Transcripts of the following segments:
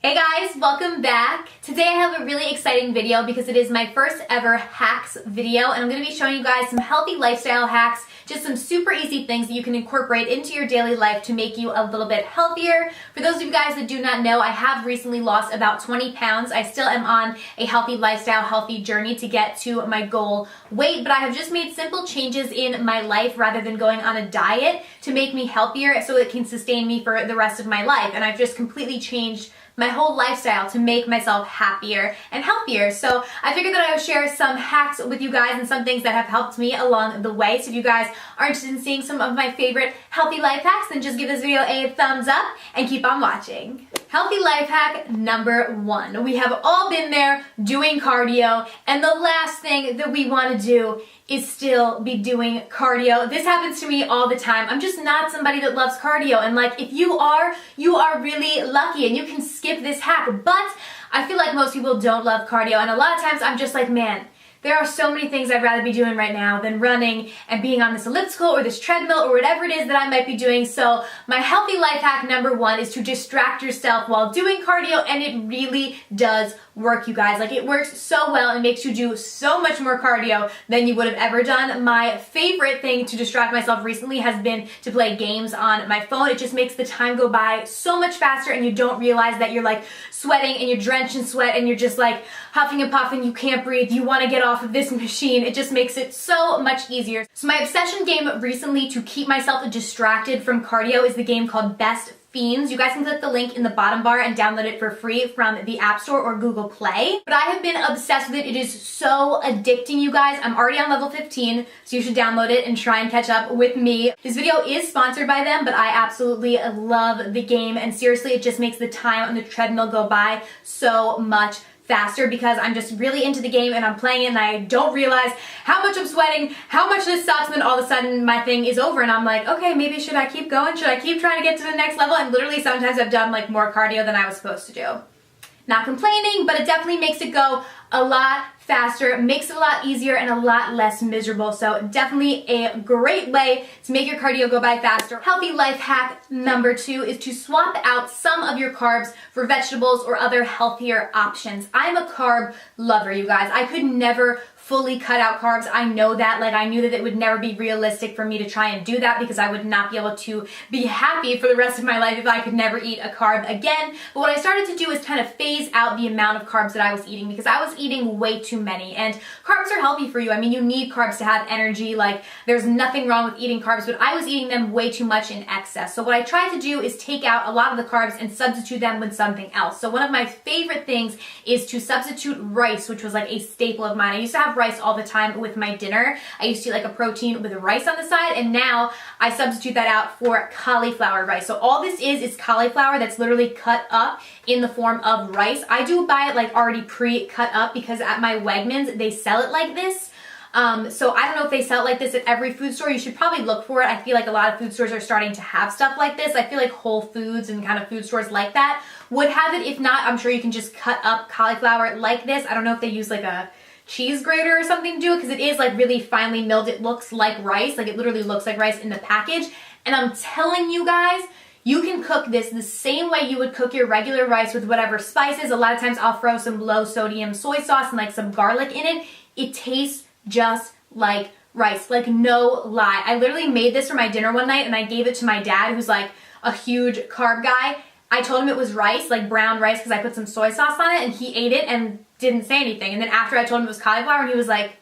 Hey guys, welcome back. Today I have a really exciting video because it is my first ever hacks video, and I'm going to be showing you guys some healthy lifestyle hacks, just some super easy things that you can incorporate into your daily life to make you a little bit healthier. For those of you guys that do not know, I have recently lost about 20 pounds. I still am on a healthy lifestyle, healthy journey to get to my goal weight, but I have just made simple changes in my life rather than going on a diet to make me healthier so it can sustain me for the rest of my life. And I've just completely changed my whole lifestyle to make myself happier and healthier. So I figured that I would share some hacks with you guys and some things that have helped me along the way. So if you guys are interested in seeing some of my favorite healthy life hacks, then just give this video a thumbs up and keep on watching. Healthy life hack number 1. We have all been there doing cardio, and the last thing that we want to do is still be doing cardio. This happens to me all the time. I'm just not somebody that loves cardio, and like if you are really lucky and you can skip this hack. But I feel like most people don't love cardio, and a lot of times I'm just like, man, there are so many things I'd rather be doing right now than running and being on this elliptical or this treadmill or whatever it is that I might be doing. So my healthy life hack number 1 is to distract yourself while doing cardio, and it really does work, you guys. Like, it works so well and makes you do so much more cardio than you would have ever done. My favorite thing to distract myself recently has been to play games on my phone. It just makes the time go by so much faster, and you don't realize that you're like sweating and you're drenched in sweat and you're just like huffing and puffing, you can't breathe, you want to get off of this machine. It just makes it so much easier. So my obsession game recently to keep myself distracted from cardio is the game called Best Fiends. You guys can click the link in the bottom bar and download it for free from the App Store or Google Play. But I have been obsessed with it. It is so addicting, you guys. I'm already on level 15, so you should download it and try and catch up with me. This video is sponsored by them, but I absolutely love the game, and seriously, it just makes the time on the treadmill go by so much faster because I'm just really into the game and I'm playing it and I don't realize how much I'm sweating, how much this sucks, and then all of a sudden my thing is over and I'm like, okay, maybe should I keep going? Should I keep trying to get to the next level? And literally sometimes I've done like more cardio than I was supposed to do. Not complaining, but it definitely makes it go a lot faster, makes it a lot easier and a lot less miserable. So definitely a great way to make your cardio go by faster. Healthy life hack number 2 is to swap out some of your carbs for vegetables or other healthier options. I'm a carb lover, you guys. I could never fully cut out carbs. I know that. Like, I knew that it would never be realistic for me to try and do that because I would not be able to be happy for the rest of my life if I could never eat a carb again. But what I started to do is kind of phase out the amount of carbs that I was eating because I was eating way too many. And carbs are healthy for you. I mean, you need carbs to have energy. Like, there's nothing wrong with eating carbs, but I was eating them way too much in excess. So what I tried to do is take out a lot of the carbs and substitute them with something else. So one of my favorite things is to substitute rice, which was like a staple of mine. I used to have rice all the time with my dinner. I used to eat like a protein with rice on the side, and now I substitute that out for cauliflower rice. So all this is cauliflower that's literally cut up in the form of rice. I do buy it like already pre-cut up because at my Wegmans they sell it like this. So I don't know if they sell it like this at every food store. You should probably look for it. I feel like a lot of food stores are starting to have stuff like this. I feel like Whole Foods and kind of food stores like that would have it. If not, I'm sure you can just cut up cauliflower like this. I don't know if they use like a cheese grater or something to do it because it is like really finely milled. It looks like rice. Like, it literally looks like rice in the package. And I'm telling you guys, you can cook this the same way you would cook your regular rice with whatever spices. A lot of times I'll throw some low sodium soy sauce and like some garlic in it. It tastes just like rice, like no lie. I literally made this for my dinner one night and I gave it to my dad, who's like a huge carb guy. I told him it was rice, like brown rice, because I put some soy sauce on it, and he ate it and didn't say anything. And then after I told him it was cauliflower, and he was like,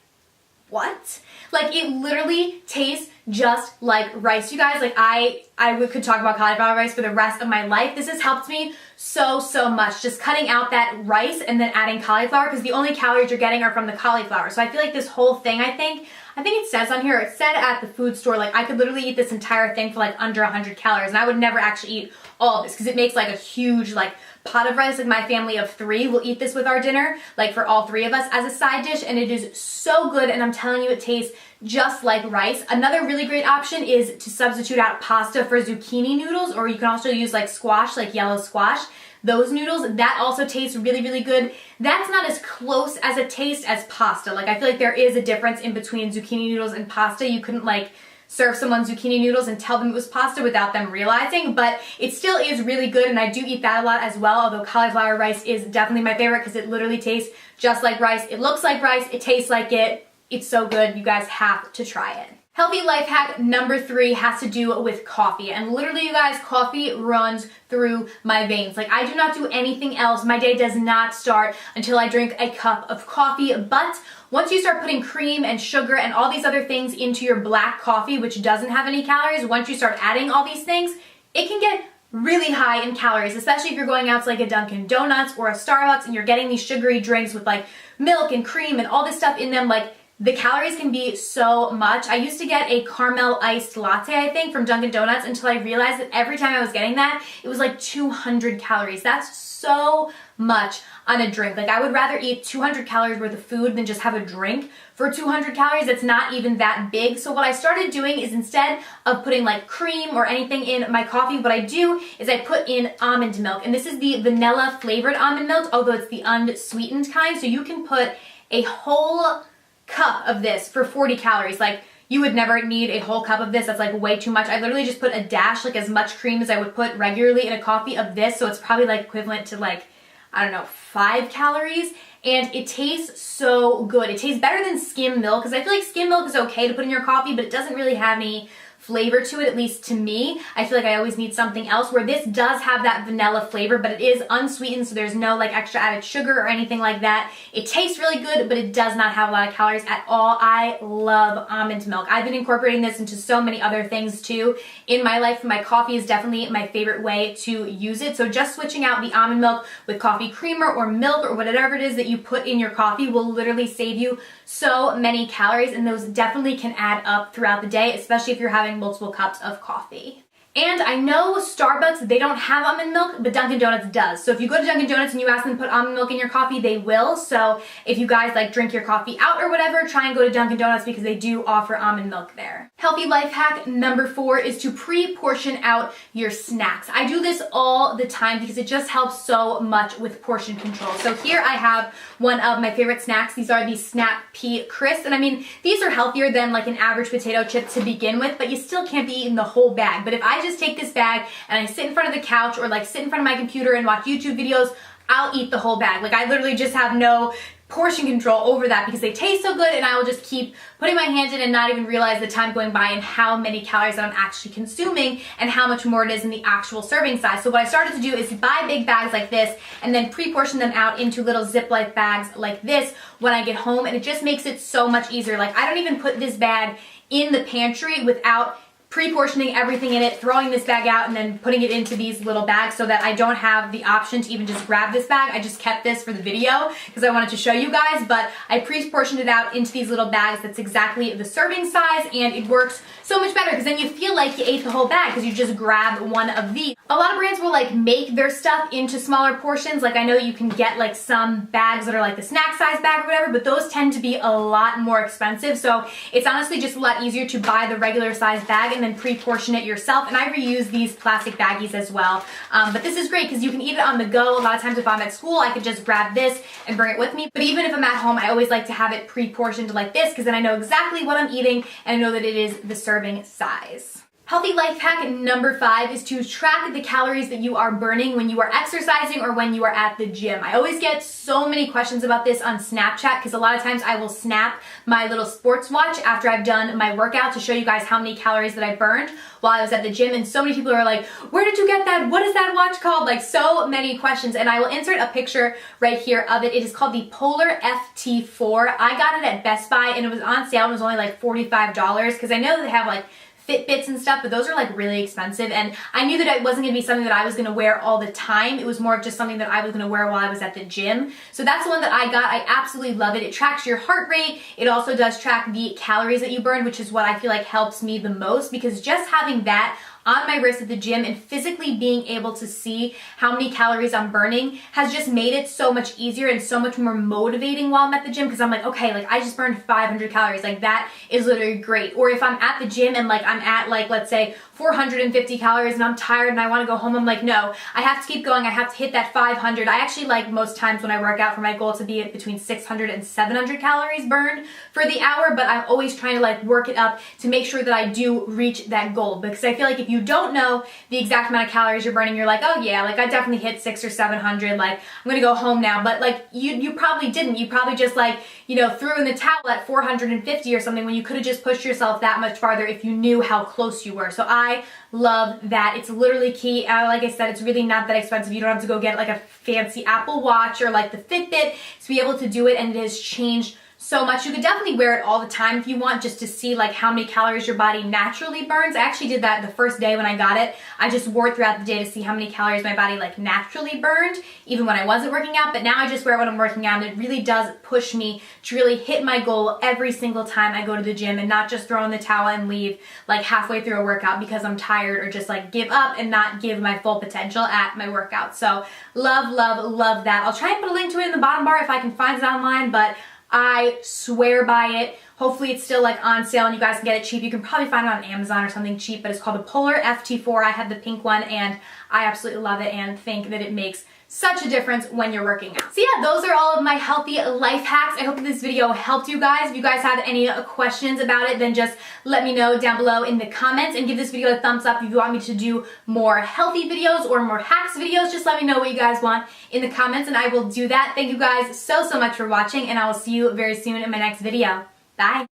what? Like, it literally tastes just like rice, you guys. Like, I could talk about cauliflower rice for the rest of my life. This has helped me so much, just cutting out that rice and then adding cauliflower, because the only calories you're getting are from the cauliflower. So I feel like this whole thing, I think it says on here, it said at the food store, like, I could literally eat this entire thing for like under 100 calories, and I would never actually eat all of this because it makes like a huge like pot of rice. Like, my family of 3 will eat this with our dinner, like for all 3 of us as a side dish, and it is so good, and I'm telling you, it tastes just like rice. Another really great option is to substitute out pasta for zucchini noodles, or you can also use like squash, like yellow squash. Those noodles, that also tastes really good. That's not as close as a taste as pasta. Like, I feel like there is a difference in between zucchini noodles and pasta. You couldn't like serve someone zucchini noodles and tell them it was pasta without them realizing, but it still is really good, and I do eat that a lot as well, although cauliflower rice is definitely my favorite because it literally tastes just like rice. It looks like rice, it tastes like it. It's so good. You guys have to try it. Healthy life hack number 3 has to do with coffee. And literally, you guys, coffee runs through my veins. Like, I do not do anything else. My day does not start until I drink a cup of coffee. But once you start putting cream and sugar and all these other things into your black coffee, which doesn't have any calories, once you start adding all these things, it can get really high in calories, especially if you're going out to like a Dunkin' Donuts or a Starbucks and you're getting these sugary drinks with like milk and cream and all this stuff in them. Like, the calories can be so much. I used to get a caramel iced latte, I think, from Dunkin' Donuts until I realized that every time I was getting that, it was like 200 calories. That's so much on a drink. Like, I would rather eat 200 calories worth of food than just have a drink for 200 calories. It's not even that big. So what I started doing is, instead of putting like cream or anything in my coffee, what I do is I put in almond milk. And this is the vanilla flavored almond milk, although it's the unsweetened kind. So you can put a whole cup of this for 40 calories. Like, you would never need a whole cup of this. That's like way too much. I literally just put a dash, like as much cream as I would put regularly in a coffee of this. So it's probably like equivalent to like, I don't know, 5 calories. And it tastes so good. It tastes better than skim milk, because I feel like skim milk is okay to put in your coffee, but it doesn't really have any flavor to it, at least to me. I feel like I always need something else, where this does have that vanilla flavor, but it is unsweetened, so there's no like extra added sugar or anything like that. It tastes really good, but it does not have a lot of calories at all. I love almond milk. I've been incorporating this into so many other things too in my life. My coffee is definitely my favorite way to use it. So just switching out the almond milk with coffee creamer or milk or whatever it is that you put in your coffee will literally save you so many calories, and those definitely can add up throughout the day, especially if you're having multiple cups of coffee. And I know Starbucks, they don't have almond milk, but Dunkin' Donuts does. So if you go to Dunkin' Donuts and you ask them to put almond milk in your coffee, they will. So if you guys like drink your coffee out or whatever, try and go to Dunkin' Donuts because they do offer almond milk there. Healthy life hack number 4 is to pre-portion out your snacks. I do this all the time because it just helps so much with portion control. So here I have one of my favorite snacks. These are the Snap Pea Crisps. And I mean, these are healthier than like an average potato chip to begin with, but you still can't be eating the whole bag. But if I just take this bag and I sit in front of the couch or like sit in front of my computer and watch YouTube videos, I'll eat the whole bag. Like, I literally just have no portion control over that because they taste so good, and I will just keep putting my hands in and not even realize the time going by and how many calories that I'm actually consuming and how much more it is in the actual serving size. So what I started to do is buy big bags like this and then pre-portion them out into little Ziploc bags like this when I get home, and it just makes it so much easier. Like, I don't even put this bag in the pantry without pre-portioning everything in it, throwing this bag out, and then putting it into these little bags so that I don't have the option to even just grab this bag. I just kept this for the video because I wanted to show you guys, but I pre-portioned it out into these little bags that's exactly the serving size, and it works so much better because then you feel like you ate the whole bag because you just grabbed one of these. A lot of brands will like make their stuff into smaller portions. Like, I know you can get like some bags that are like the snack size bag or whatever, but those tend to be a lot more expensive. So it's honestly just a lot easier to buy the regular size bag and then pre-portion it yourself. And I reuse these plastic baggies as well. But this is great because you can eat it on the go. A lot of times if I'm at school, I could just grab this and bring it with me. But even if I'm at home, I always like to have it pre-portioned like this because then I know exactly what I'm eating and I know that it is the serving size. Healthy life hack number 5 is to track the calories that you are burning when you are exercising or when you are at the gym. I always get so many questions about this on Snapchat because a lot of times I will snap my little sports watch after I've done my workout to show you guys how many calories that I burned while I was at the gym, and so many people are like, where did you get that? What is that watch called? Like, so many questions, and I will insert a picture right here of it. It is called the Polar FT4. I got it at Best Buy and it was on sale and it was only like $45 because I know they have like Fitbits and stuff, but those are like really expensive, and I knew that it wasn't going to be something that I was going to wear all the time. It was more of just something that I was going to wear while I was at the gym. So that's the one that I got. I absolutely love it. It tracks your heart rate. It also does track the calories that you burn, which is what I feel like helps me the most, because just having that on my wrist at the gym, and physically being able to see how many calories I'm burning has just made it so much easier and so much more motivating while I'm at the gym, because I'm like, okay, like I just burned 500 calories. Like that is literally great. Or if I'm at the gym and like I'm at like, let's say 450 calories and I'm tired and I want to go home, I'm like, no, I have to keep going. I have to hit that 500. I actually like most times when I work out for my goal to be at between 600 and 700 calories burned for the hour, but I'm always trying to like work it up to make sure that I do reach that goal, because I feel like if you don't know the exact amount of calories you're burning, you're like, oh yeah, like I definitely hit 600 or 700, like I'm gonna go home now. But like you probably didn't. You probably just like, you know, threw in the towel at 450 or something when you could have just pushed yourself that much farther if you knew how close you were. So I love that. It's literally key. Like I said, it's really not that expensive. You don't have to go get like a fancy Apple Watch or like the Fitbit to be able to do it, and it has changed so much. You could definitely wear it all the time if you want, just to see like how many calories your body naturally burns. I actually did that the first day when I got it. I just wore it throughout the day to see how many calories my body like naturally burned, even when I wasn't working out. But now I just wear it when I'm working out, and it really does push me to really hit my goal every single time I go to the gym, and not just throw in the towel and leave like halfway through a workout because I'm tired, or just like give up and not give my full potential at my workout. So love, love, love that. I'll try and put a link to it in the bottom bar if I can find it online, but I swear by it. Hopefully it's still like on sale and you guys can get it cheap. You can probably find it on Amazon or something cheap, but it's called the Polar FT4. I have the pink one and I absolutely love it and think that it makes such a difference when you're working out. So yeah, those are all of my healthy life hacks. I hope that this video helped you guys. If you guys have any questions about it, then just let me know down below in the comments, and give this video a thumbs up if you want me to do more healthy videos or more hacks videos. Just let me know what you guys want in the comments and I will do that. Thank you guys so much for watching, and I will see you very soon in my next video. Bye.